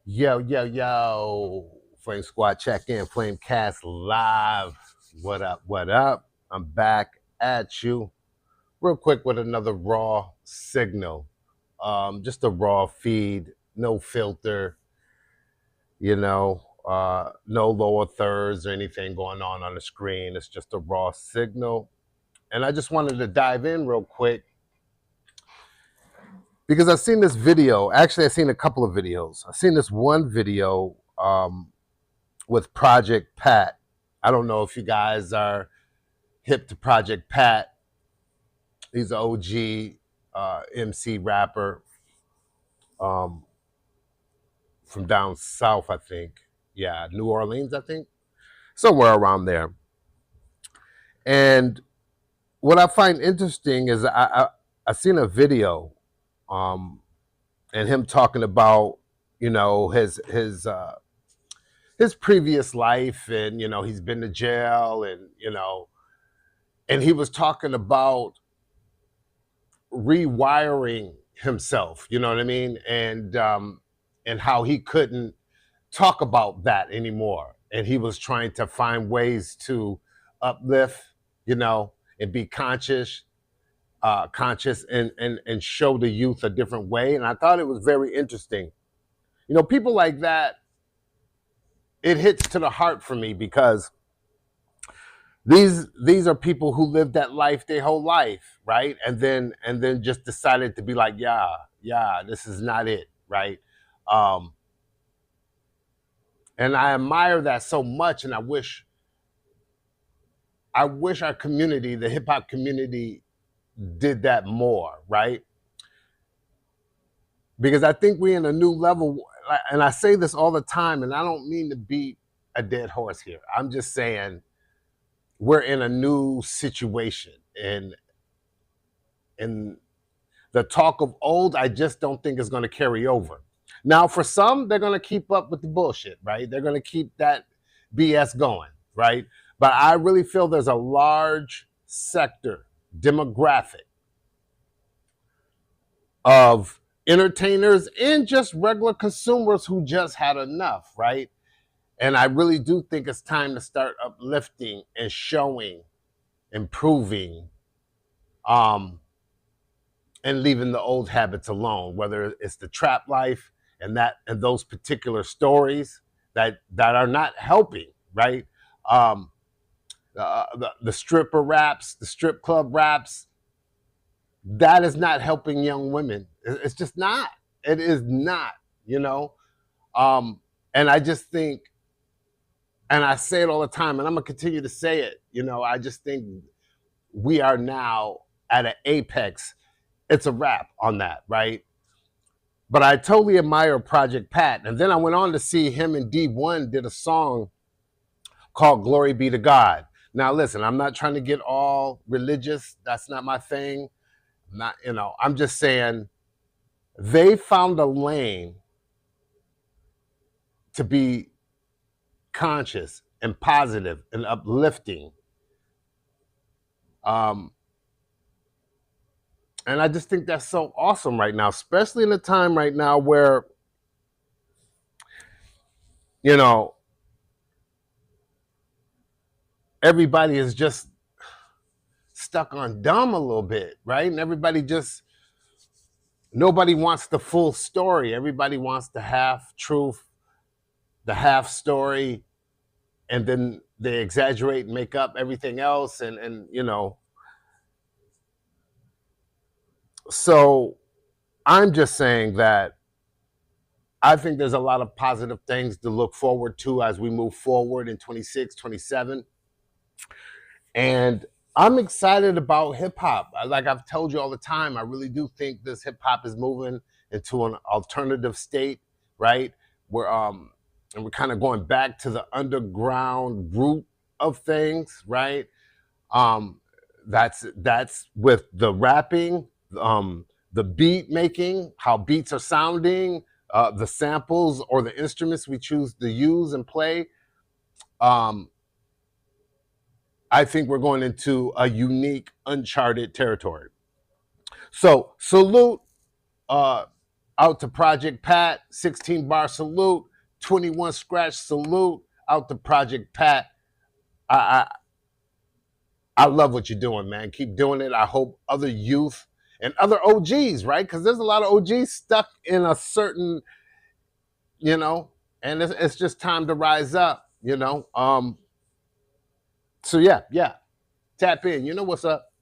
Yo, yo, yo. Flame Squad check in. Flame Cast live. What up? What up? I'm back at you real quick with another raw signal. Just a raw feed, no filter, no lower thirds or anything going on the screen. It's just a raw signal. And I just wanted to dive in real quick because I've seen this video. Actually, I've seen a couple of videos. I've seen this one video with Project Pat. I don't know if you guys are hip to Project Pat. He's an OG MC rapper um, from down south, I think. Yeah, New Orleans, I think. Somewhere around there. And what I find interesting is I seen a video and him talking about, his previous life, and he's been to jail, and he was talking about rewiring himself, you know what I mean, and how he couldn't talk about that anymore, and he was trying to find ways to uplift, and be conscious and show the youth a different way. And I thought it was very interesting. People like that, it hits to the heart for me because these are people who lived that life their whole life, right? And then just decided to be like, yeah, this is not it, right? Um, and I admire that so much, and I wish our community, the hip hop community, did that more, right? Because I think we're in a new level, and I say this all the time, and I don't mean to beat a dead horse here. I'm just saying we're in a new situation, and the talk of old, I just don't think is going to carry over. Now, for some, they're going to keep up with the bullshit, right? They're going to keep that BS going, right? But I really feel there's a large sector, demographic of entertainers and just regular consumers who just had enough, right? And I really do think it's time to start uplifting and showing, improving, um, and leaving the old habits alone, whether it's the trap life and those particular stories that are not helping, right? Um, the stripper raps, the strip club raps, that is not helping young women. It's just not. It is not, you know? And I just think, and I say it all the time, and I'm gonna continue to say it, I just think we are now at an apex. It's a wrap on that, right? But I totally admire Project Pat. And then I went on to see him and D1 did a song called Glory Be to God. Now, listen, I'm not trying to get all religious. That's not my thing. I'm just saying they found a lane to be conscious and positive and uplifting. And I just think that's so awesome right now, especially in a time right now where, everybody is just stuck on dumb a little bit, right? And nobody wants the full story. Everybody wants the half truth, the half story, and then they exaggerate and make up everything else. So I'm just saying that I think there's a lot of positive things to look forward to as we move forward in 26, 27. And I'm excited about hip hop. Like I've told you all the time, I really do think this hip hop is moving into an alternative state, right? And we're kind of going back to the underground root of things, right? Um, that's with the rapping, the beat making, how beats are sounding, the samples or the instruments we choose to use and play. I think we're going into a unique, uncharted territory. So salute Out to Project Pat, 16 bar salute, 21 scratch salute. Out to Project Pat. I, I love what you're doing, man. Keep doing it. I hope other youth and other OGs, right? Because there's a lot of OGs stuck in a certain, you know, and it's just time to rise up, you know. So yeah, tap in. You know what's up.